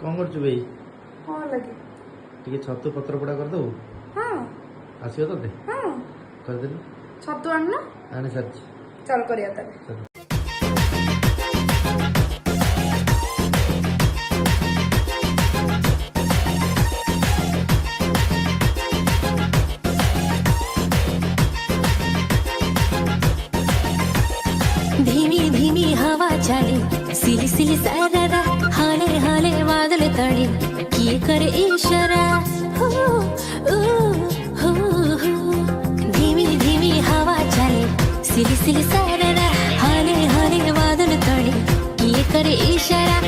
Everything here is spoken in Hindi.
कौन कर भाई हाँ लगे टे छतु पत्र पोड़ा कर दो हाँ आसो ते हाँ करदेली छतु आना आने सर चल करिया ताले धीमी धीमी हवा चले सिली सिली सारा हाले हाले बादल तड़े किए करे इशारा हो ओ हो धीमी धीमी हवा चले सिली सिली सारा हाले हाले बादल तड़े किए करे इशारा